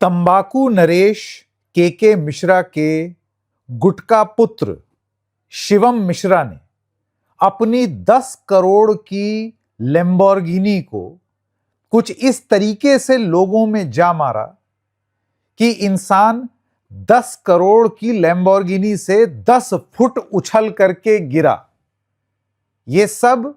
तंबाकू नरेश के मिश्रा के गुटका पुत्र शिवम मिश्रा ने अपनी 10 करोड़ की लैम्बोर्गिनी को कुछ इस तरीके से लोगों में जा मारा कि इंसान 10 करोड़ की लैम्बोर्गिनी से 10 फुट उछल करके गिरा। यह सब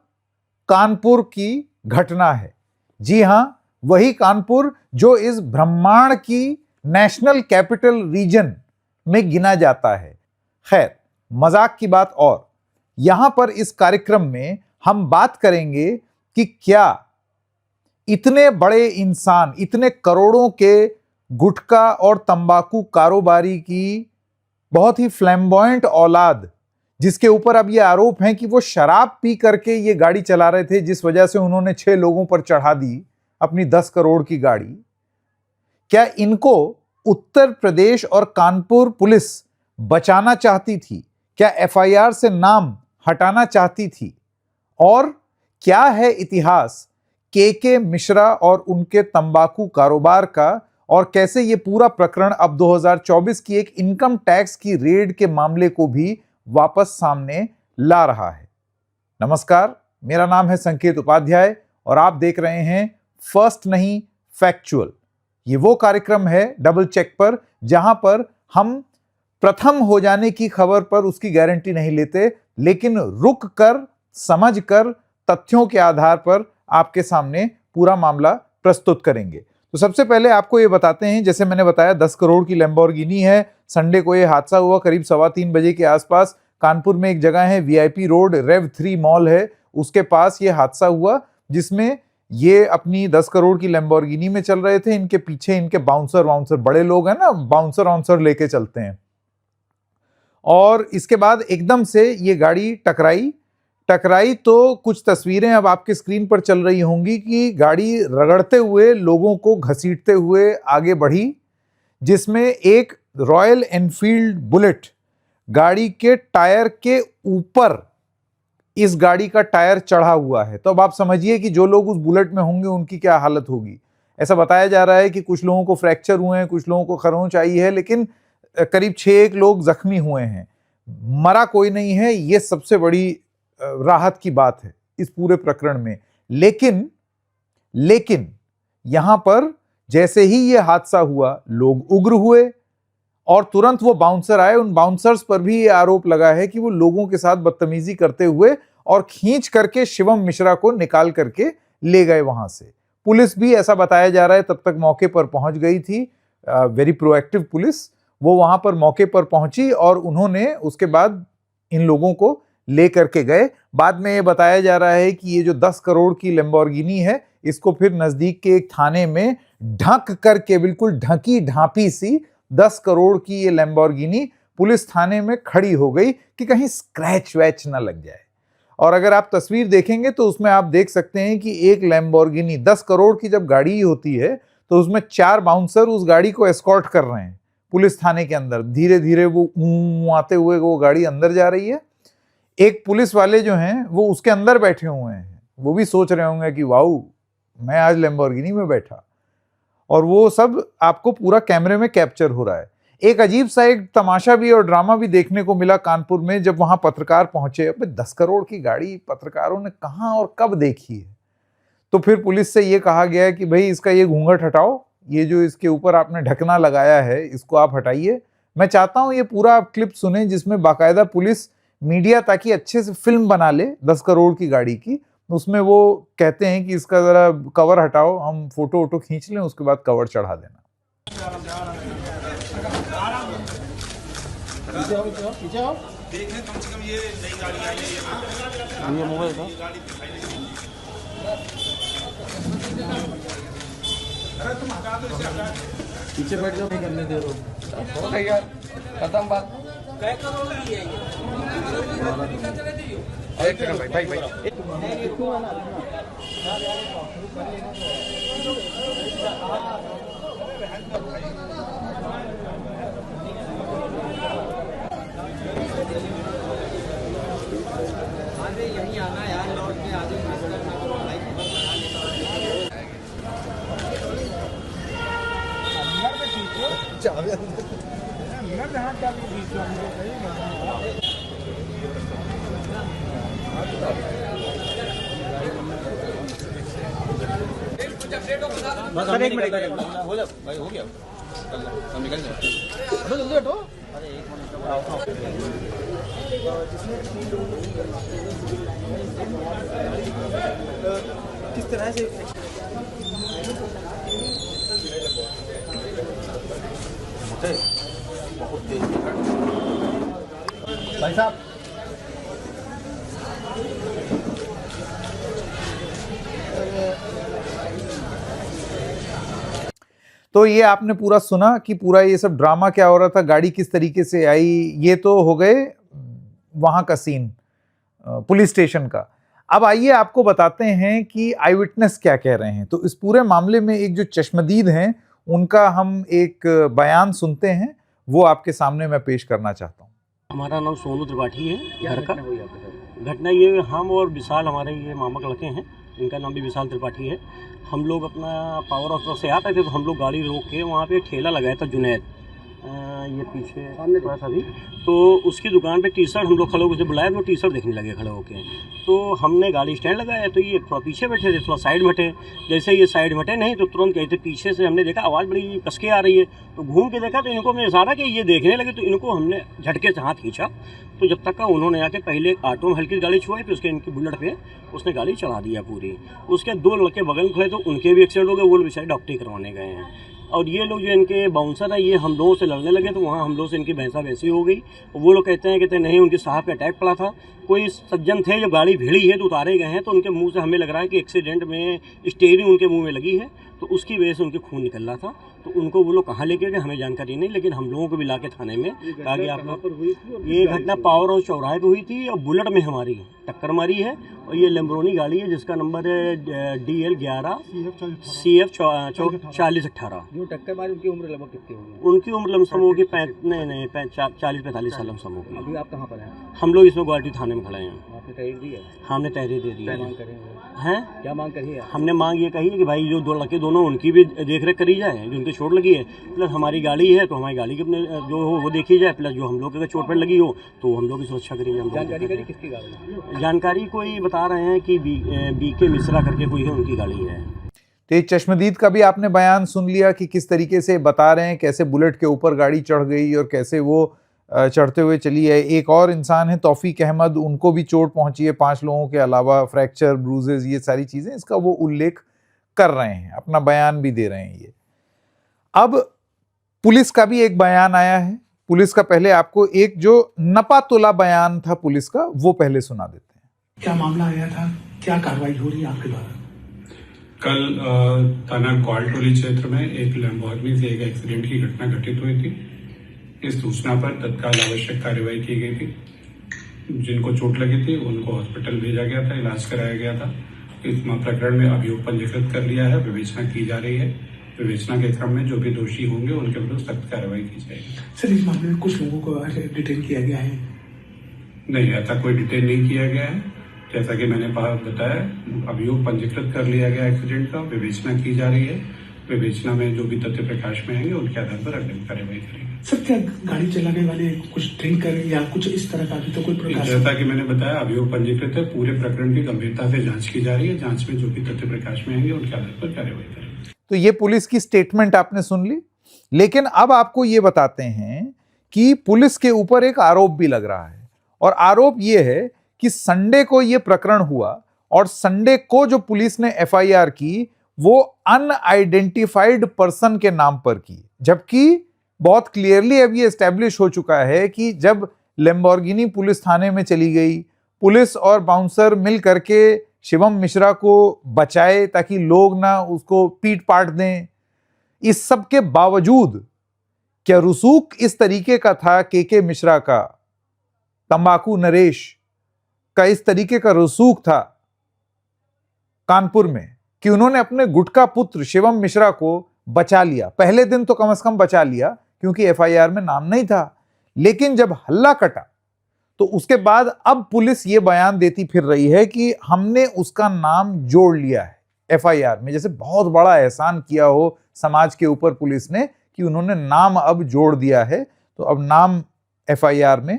कानपुर की घटना है। जी हां, वही कानपुर जो इस ब्रह्मांड की नेशनल कैपिटल रीजन में गिना जाता है। खैर, मजाक की बात और, यहां पर इस कार्यक्रम में हम बात करेंगे कि क्या इतने बड़े इंसान, इतने करोड़ों के गुटखा और तंबाकू कारोबारी की बहुत ही फ्लैम्बॉयंट औलाद, जिसके ऊपर अब ये आरोप है कि वो शराब पी करके ये गाड़ी चला रहे थे, जिस वजह से उन्होंने 6 लोगों पर चढ़ा दी अपनी 10 करोड़ की गाड़ी, क्या इनको उत्तर प्रदेश और कानपुर पुलिस बचाना चाहती थी? क्या एफआईआर से नाम हटाना चाहती थी? और क्या है इतिहास के मिश्रा और उनके तंबाकू कारोबार का, और कैसे ये पूरा प्रकरण अब 2024 की एक इनकम टैक्स की रेड के मामले को भी वापस सामने ला रहा है। नमस्कार, मेरा नाम है संकेत उपाध्याय और आप देख रहे हैं फर्स्ट नहीं फैक्चुअल। ये वो कार्यक्रम है डबल चेक पर जहां पर हम प्रथम हो जाने की खबर पर उसकी गारंटी नहीं लेते, लेकिन रुक कर, समझ कर, तथ्यों के आधार पर आपके सामने पूरा मामला प्रस्तुत करेंगे। तो सबसे पहले आपको ये बताते हैं, जैसे मैंने बताया 10 करोड़ की लैम्बोर्गिनी है। संडे को ये हादसा हुआ करीब 3:15 बजे के आसपास। कानपुर में एक जगह है वीआईपी रोड, रेव 3 मॉल है, उसके पास ये हादसा हुआ, जिसमें ये अपनी 10 करोड़ की लैम्बोर्गिनी में चल रहे थे। इनके पीछे इनके बाउंसर, बड़े लोग हैं ना, बाउंसर लेके चलते हैं। और इसके बाद एकदम से ये गाड़ी टकराई तो कुछ तस्वीरें अब आपके स्क्रीन पर चल रही होंगी कि गाड़ी रगड़ते हुए, लोगों को घसीटते हुए आगे बढ़ी, जिसमें एक रॉयल एनफील्ड बुलेट गाड़ी के टायर के ऊपर इस गाड़ी का टायर चढ़ा हुआ है। तो अब आप समझिए कि जो लोग उस बुलेट में होंगे उनकी क्या हालत होगी। ऐसा बताया जा रहा है कि कुछ लोगों को फ्रैक्चर हुए हैं, कुछ लोगों को खरोंच आई है, लेकिन करीब 6 लोग जख्मी हुए हैं। मरा कोई नहीं है, ये सबसे बड़ी राहत की बात है इस पूरे प्रकरण में। लेकिन यहां पर जैसे ही ये हादसा हुआ, लोग उग्र हुए और तुरंत वो बाउंसर आए। उन बाउंसर्स पर भी ये आरोप लगा है कि वो लोगों के साथ बदतमीजी करते हुए और खींच करके शिवम मिश्रा को निकाल करके ले गए वहां से। पुलिस भी, ऐसा बताया जा रहा है, तब तक मौके पर पहुंच गई थी। वेरी प्रोएक्टिव पुलिस, वो वहां पर मौके पर पहुंची और उन्होंने उसके बाद इन लोगों को ले करके गए। बाद में ये बताया जा रहा है कि ये जो 10 करोड़ की लैम्बोर्गिनी है, इसको फिर नजदीक के एक थाने में ढक करके, बिल्कुल ढकी ढांपी सी 10 करोड़ की ये लैम्बोर्गिनी पुलिस थाने में खड़ी हो गई कि कहीं स्क्रैच वैच ना लग जाए। और अगर आप तस्वीर देखेंगे तो उसमें आप देख सकते हैं कि एक लैम्बोर्गिनी 10 करोड़ की जब गाड़ी होती है तो उसमें 4 बाउंसर उस गाड़ी को एस्कॉर्ट कर रहे हैं पुलिस थाने के अंदर। धीरे धीरे वो आते हुए वो गाड़ी अंदर जा रही है। एक पुलिस वाले जो हैं वो उसके अंदर बैठे हुए हैं, वो भी सोच रहे होंगे कि वाऊ, मैं आज लैम्बोर्गिनी में बैठा। और वो सब आपको पूरा कैमरे में कैप्चर हो रहा है। एक अजीब सा एक तमाशा भी और ड्रामा भी देखने को मिला कानपुर में, जब वहां पत्रकार पहुंचे। अब 10 करोड़ की गाड़ी पत्रकारों ने कहां और कब देखी है? तो फिर पुलिस से ये कहा गया कि भाई इसका ये घूंघट हटाओ, ये जो इसके ऊपर आपने ढकना लगाया है इसको आप हटाइए। मैं चाहता हूं ये पूरा आप क्लिप सुने, जिसमें बाकायदा पुलिस मीडिया, ताकि अच्छे से फिल्म बना ले 10 करोड़ की गाड़ी की, उसमें वो कहते हैं कि इसका जरा कवर हटाओ, हम फोटो वोटो खींच लें, उसके बाद कवर चढ़ा देना। देखें कम से कम ये नई गाड़ी आई है, ये मोबाइल का अरे तुम हटा दो इसे, हटा पीछे बैठ जाओ, नहीं करने दे रहे हो यार, खत्म बात। क्या करोड़ की है ये? एक सेकंड भाई यहीं आना यार, लौट के आगे अंदर में सर एक मिनट हो जा भाई, हो गया हम निकल जाए। जल्दी हटो। किस तरह से बहुत तेज भाई साहब। तो ये आपने पूरा सुना कि पूरा ये सब ड्रामा क्या हो रहा था, गाड़ी किस तरीके से आई। ये तो हो गए वहां का सीन पुलिस स्टेशन का। अब आइए आपको बताते हैं कि आई विटनेस क्या कह रहे हैं। तो इस पूरे मामले में एक जो चश्मदीद हैं उनका हम एक बयान सुनते हैं, वो आपके सामने मैं पेश करना चाहता हूँ। हमारा नाम सोनू त्रिपाठी है। घर का घटना ये, हम और विशाल हमारे ये मामा के लड़के हैं, इनका नाम भी विशाल त्रिपाठी है। हम लोग अपना पावर हाउस से आते थे तो हम लोग गाड़ी रोक के वहाँ पे ठेला लगाया था जुनैद, ये पीछे सामने थोड़ा सा भी, तो उसकी दुकान पे टी शर्ट हम लोग खड़े होकर बुलाए तो टी शर्ट देखने लगे खड़े होके। तो हमने गाड़ी स्टैंड लगाया तो ये थोड़ा पीछे बैठे थे, थोड़ा साइड हटे। जैसे ये साइड हटे नहीं तो तुरंत कहते पीछे से हमने देखा आवाज़ बड़ी कसके आ रही है, तो घूम के देखा तो इनको हमने इशारा कि ये देखने लगे, तो इनको हमने झटके से हाथ खींचा। तो जब तक का उन्होंने आके पहले ऑटो में हल्की गाड़ी छुआई, फिर उसके इनकी बुलेट पे उसने गाड़ी चढ़ा दिया पूरी। उसके दो लड़के बगल में खड़े तो उनके भी एक्सीडेंट हो गए, वो लोग बेचारे डॉक्टरी करवाने गए हैं। और ये लोग जो इनके बाउंसर है ये हम लोगों से लड़ने लगे, तो वहाँ हम लोगों से इनकी भैंसा वैसी हो गई। वो लोग कहते नहीं उनके साहब का अटैक पड़ा था, कोई सज्जन थे जब गाड़ी भिड़ी है तो उतारे गए हैं, तो उनके मुंह से हमें लग रहा है कि एक्सीडेंट में स्टीयरिंग उनके मुंह में लगी है, तो उसकी वजह से उनके खून निकल रहा था। तो उनको वो लोग कहाँ लेके गए हमें जानकारी नहीं, लेकिन हम लोगों को भी ला के थाने में कहा कि आप लोग, ये घटना पावर हाउस चौराहे पे हुई थी और बुलेट में हमारी टक्कर मारी है। और ये लैम्बोर्गिनी गाड़ी है जिसका नंबर है DL 11 CF 4018। जो टक्कर मारी उनकी उम्र लगभग कितनी होगी? उनकी उम्र लमसम होगी 40-45 साल लमसम होगी। अभी आप कहाँ पर हैं? हम लोग इसमें गुवाहाटी थाने में खड़े हैं। आपने तहरीर दी है? हमने तहरीर दे दी है। मांग करेंगे हैं? क्या मांग करी है? हमने मांग ये कही है कि भाई जो दो लड़के दोनों उनकी भी देख रेख करी जाए, जो उनकी चोट लगी है, प्लस हमारी गाड़ी है तो हमारी गाड़ी की अपने जो हो वो देखी जाए, प्लस जो हम लोग अगर चोट पर लगी हो तो हम लोग की सुरक्षा करी जाए। जानकारी करी किसकी गाड़ी? जानकारी कोई बता रहे हैं कि BK मिश्रा करके कोई है, उनकी गाड़ी है। तो ये चश्मदीद का भी आपने बयान सुन लिया कि किस तरीके से बता रहे हैं कैसे बुलेट के ऊपर गाड़ी चढ़ गई और कैसे वो चढ़ते हुए चली है। एक और इंसान है तौफीक अहमद, उनको भी चोट पहुंची है, 5 लोगों के अलावा फ्रैक्चर, ब्रूजेस, ये सारी चीजें इसका वो उल्लेख कर रहे हैं, अपना बयान भी दे रहे हैं। ये अब पुलिस का भी एक बयान आया है। पुलिस का पहले आपको एक जो नपा तुला बयान था पुलिस का वो पहले सुना देते हैं। क्या मामला आया था, क्या कार्रवाई हो रही है आपके द्वारा? कल थाना ग्वालटोली क्षेत्र में एक लैम्बोर्गिनी से एक एक्सीडेंट की घटना घटित हुई थी। इस सूचना पर तत्काल आवश्यक कार्रवाई की गई थी। जिनको चोट लगी थी उनको हॉस्पिटल भेजा गया था, इलाज कराया गया था। इस प्रकरण में अभियोग पंजीकृत कर लिया है, विवेचना की जा रही है। विवेचना के क्रम में जो भी दोषी होंगे उनके विरुद्ध सख्त कार्रवाई की जाएगी। सर, इस मामले में कुछ लोगों को डिटेन किया गया है? नहीं, ऐसा कोई डिटेन नहीं किया गया है। जैसा कि मैंने बताया, अभियोग पंजीकृत कर लिया गया एक्सीडेंट का, विवेचना की जा रही है। विवेचना में जो भी तथ्य प्रकाश में आएंगे उनके आधार पर अग्रिम कार्रवाई करेंगे। सर, क्या गाड़ी चलाने वाले कुछ ड्रिंक करें या कुछ इस तरह का अभी तो कोई प्रकाश? जैसा कि मैंने बताया, अभियोग पंजीकृत है, पूरे प्रकरण की गंभीरता से जांच की जा रही है। जांच में जो भी तथ्य प्रकाश में आएंगे उनके आधार पर कार्रवाई करेंगे। तो ये पुलिस की स्टेटमेंट आपने सुन ली, लेकिन अब आपको ये बताते हैं कि पुलिस के ऊपर एक आरोप भी लग रहा है। और आरोप ये है कि संडे को ये प्रकरण हुआ और संडे को जो पुलिस ने FIR की वो अनआइडेंटिफाइड पर्सन के नाम पर की, जबकि बहुत क्लियरली अब ये एस्टेब्लिश हो चुका है कि जब लैम्बोर्गिनी पुलिस थाने में चली गई, पुलिस और बाउंसर मिल करके शिवम मिश्रा को बचाए ताकि लोग ना उसको पीट पाट दें। इस सब के बावजूद क्या रसूख इस तरीके का था KK मिश्रा का, तंबाकू नरेश का इस तरीके का रसूख था कानपुर में कि उन्होंने अपने गुटका पुत्र शिवम मिश्रा को बचा लिया। पहले दिन तो कम से कम बचा लिया क्योंकि FIR में नाम नहीं था, लेकिन जब हल्ला कटा तो उसके बाद अब पुलिस ये बयान देती फिर रही है कि हमने उसका नाम जोड़ लिया है FIR में, जैसे बहुत बड़ा एहसान किया हो समाज के ऊपर पुलिस ने कि उन्होंने नाम अब जोड़ दिया है, तो अब नाम एफआईआर में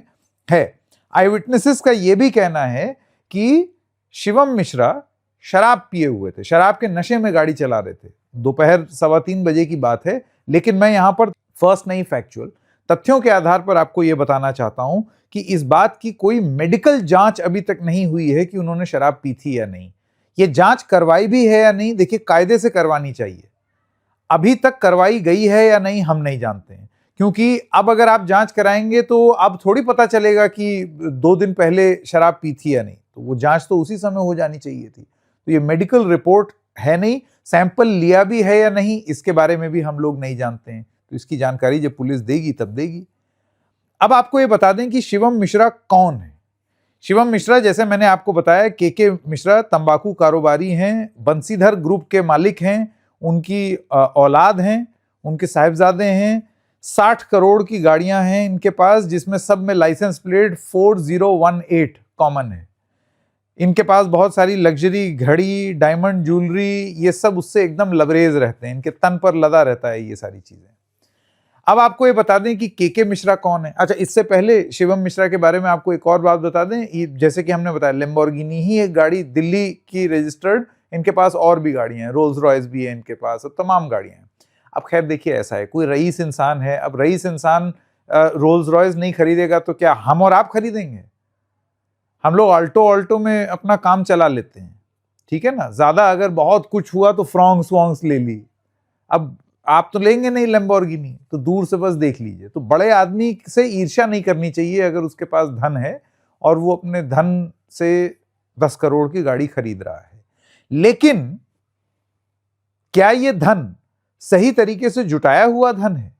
है। आई विटनेसेस का यह भी कहना है कि शिवम मिश्रा शराब पिए हुए थे, शराब के नशे में गाड़ी चला रहे थे। दोपहर 3:15 बजे की बात है, लेकिन मैं यहां पर फर्स्ट नहीं, फैक्चुअल तथ्यों के आधार पर आपको यह बताना चाहता हूं कि इस बात की कोई मेडिकल जांच अभी तक नहीं हुई है कि उन्होंने शराब पी थी या नहीं। यह जांच करवाई भी है या नहीं, देखिए कायदे से करवानी चाहिए। अभी तक करवाई गई है या नहीं हम नहीं जानते हैं, क्योंकि अब अगर आप जांच कराएंगे तो अब थोड़ी पता चलेगा कि 2 दिन पहले शराब पी थी या नहीं, तो वो जांच तो उसी समय हो जानी चाहिए थी। तो ये मेडिकल रिपोर्ट है नहीं, सैंपल लिया भी है या नहीं इसके बारे में भी हम लोग नहीं जानते हैं, तो इसकी जानकारी जब पुलिस देगी तब देगी। अब आपको ये बता दें कि शिवम मिश्रा कौन है। शिवम मिश्रा, जैसे मैंने आपको बताया, के मिश्रा तंबाकू कारोबारी हैं, बंसीधर ग्रुप के मालिक हैं, उनकी औलाद हैं, उनके साहिबजादे हैं। 60 करोड़ की गाड़ियां हैं इनके पास, जिसमें सब में लाइसेंस प्लेट 4018 कॉमन है। इनके पास बहुत सारी लग्जरी घड़ी, डायमंड ज्वेलरी, ये सब उससे एकदम लबरेज रहते हैं, इनके तन पर लदा रहता है ये सारी चीजें। अब आपको ये बता दें कि के मिश्रा कौन है। अच्छा, इससे पहले शिवम मिश्रा के बारे में आपको एक और बात बता दें, जैसे कि हमने बताया लैम्बोर्गिनी ही एक गाड़ी दिल्ली की रजिस्टर्ड, इनके पास और भी गाड़ियां हैं, रोल्स रॉयस भी है इनके पास, और तमाम गाड़ियां हैं। अब खैर देखिए, ऐसा है, कोई रईस इंसान है, अब रईस इंसान रोल्स रॉयस नहीं खरीदेगा तो क्या हम और आप खरीदेंगे? हम लोग ऑल्टो में अपना काम चला लेते हैं, ठीक है ना। ज्यादा अगर बहुत कुछ हुआ तो फ्रॉन्क्स वॉन्क्स ले ली। अब आप तो लेंगे नहीं लैम्बोर्गिनी, तो दूर से बस देख लीजिए। तो बड़े आदमी से ईर्ष्या नहीं करनी चाहिए अगर उसके पास धन है और वो अपने धन से 10 करोड़ की गाड़ी खरीद रहा है। लेकिन क्या ये धन सही तरीके से जुटाया हुआ धन है?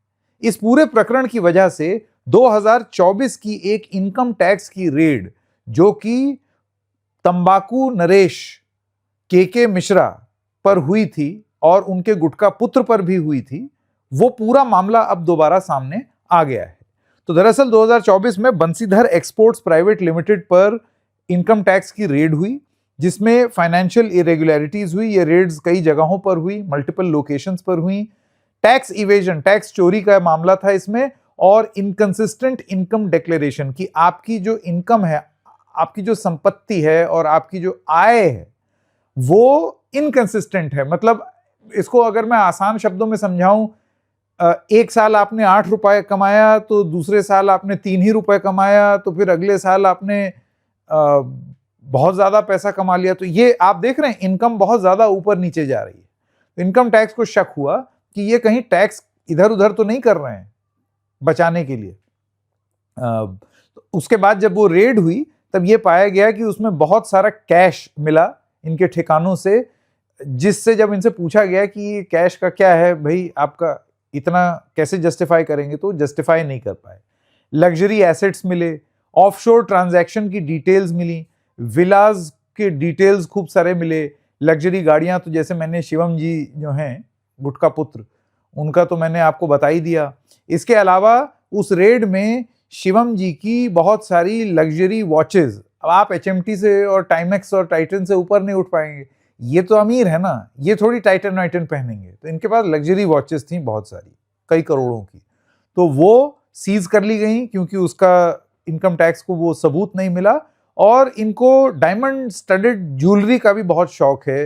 इस पूरे प्रकरण की वजह से 2024 की एक इनकम टैक्स की रेड, जो कि तंबाकू नरेश के मिश्रा पर हुई थी और उनके गुटका पुत्र पर भी हुई थी, वो पूरा मामला अब दोबारा सामने आ गया है। तो दरअसल 2024 में बंसीधर एक्सपोर्ट्स प्राइवेट लिमिटेड पर इनकम टैक्स की रेड हुई, जिसमें फाइनेंशियल इरेगुलरिटीज हुई। ये रेड्स कई जगहों पर हुई, मल्टीपल लोकेशंस पर हुई। टैक्स इवेजन, टैक्स चोरी का मामला था इसमें, और इनकंसिस्टेंट इनकम डिक्लेरेशन की आपकी जो इनकम है, आपकी जो संपत्ति है और आपकी जो आय है वो इनकंसिस्टेंट है। मतलब इसको अगर मैं आसान शब्दों में समझाऊं, एक साल आपने 8 रुपए कमाया तो दूसरे साल आपने 3 ही रुपए कमाया, तो फिर अगले साल आपने बहुत ज्यादा पैसा कमा लिया। तो ये आप देख रहे हैं, इनकम बहुत ज्यादा ऊपर नीचे जा रही है। तो इनकम टैक्स को शक हुआ कि ये कहीं टैक्स इधर उधर तो नहीं कर रहे हैं बचाने के लिए। उसके बाद जब वो रेड हुई तब ये पाया गया कि उसमें बहुत सारा कैश मिला इनके ठिकानों से, जिससे जब इनसे पूछा गया कि ये कैश का क्या है भाई, आपका इतना कैसे जस्टिफाई करेंगे, तो जस्टिफाई नहीं कर पाए। लग्जरी एसेट्स मिले, ऑफशोर ट्रांजैक्शन की डिटेल्स मिली, विलाज के डिटेल्स खूब सारे मिले, लग्जरी गाड़ियां, तो जैसे मैंने शिवम जी जो हैं गुटका पुत्र, उनका तो मैंने आपको बता ही दिया। इसके अलावा उस रेड में शिवम जी की बहुत सारी लग्जरी वॉचेस, अब आप HMT से और टाइमेक्स और टाइटन से ऊपर नहीं उठ पाएंगे, ये तो अमीर है ना, ये थोड़ी टाइटन वाइटन पहनेंगे। तो इनके पास लग्जरी वॉचेस थी बहुत सारी, कई करोड़ों की, तो वो सीज कर ली गई क्योंकि उसका इनकम टैक्स को वो सबूत नहीं मिला। और इनको डायमंड स्टडेड ज्वेलरी का भी बहुत शौक है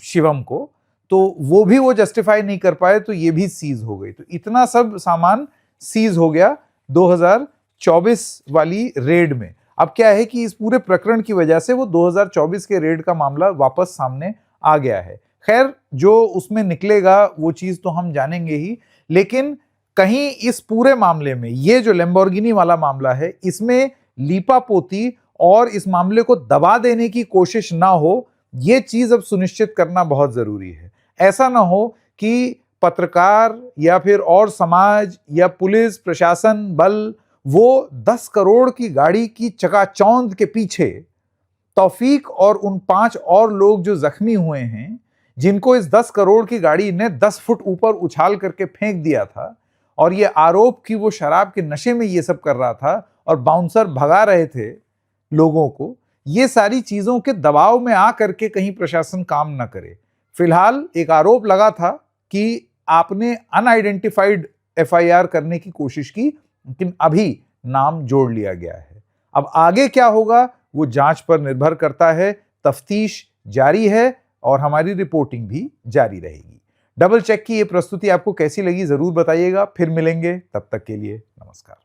शिवम को, तो वो भी वो जस्टिफाई नहीं कर पाए, तो ये भी सीज हो गई। तो इतना सब सामान सीज हो गया 2024 वाली रेड में। अब क्या है कि इस पूरे प्रकरण की वजह से वो 2024 के रेड का मामला वापस सामने आ गया है। खैर, जो उसमें निकलेगा वो चीज तो हम जानेंगे ही, लेकिन कहीं इस पूरे मामले में, ये जो लैम्बोर्गिनी वाला मामला है, इसमें लीपापोती और इस मामले को दबा देने की कोशिश ना हो, ये चीज अब सुनिश्चित करना बहुत जरूरी है। ऐसा ना हो कि पत्रकार या फिर और समाज या पुलिस प्रशासन बल वो 10 करोड़ की गाड़ी की चकाचौंध के पीछे तौफीक और उन 5 और लोग जो जख्मी हुए हैं, जिनको इस 10 करोड़ की गाड़ी ने 10 फुट ऊपर उछाल करके फेंक दिया था, और ये आरोप कि वो शराब के नशे में ये सब कर रहा था और बाउंसर भगा रहे थे लोगों को, ये सारी चीजों के दबाव में आ करके कहीं प्रशासन काम ना करे। फिलहाल एक आरोप लगा था कि आपने अनआइडेंटिफाइड एफआईआर करने की कोशिश की, लेकिन अभी नाम जोड़ लिया गया है। अब आगे क्या होगा वो जांच पर निर्भर करता है, तफ्तीश जारी है और हमारी रिपोर्टिंग भी जारी रहेगी। डबल चेक की ये प्रस्तुति आपको कैसी लगी जरूर बताइएगा। फिर मिलेंगे, तब तक के लिए नमस्कार।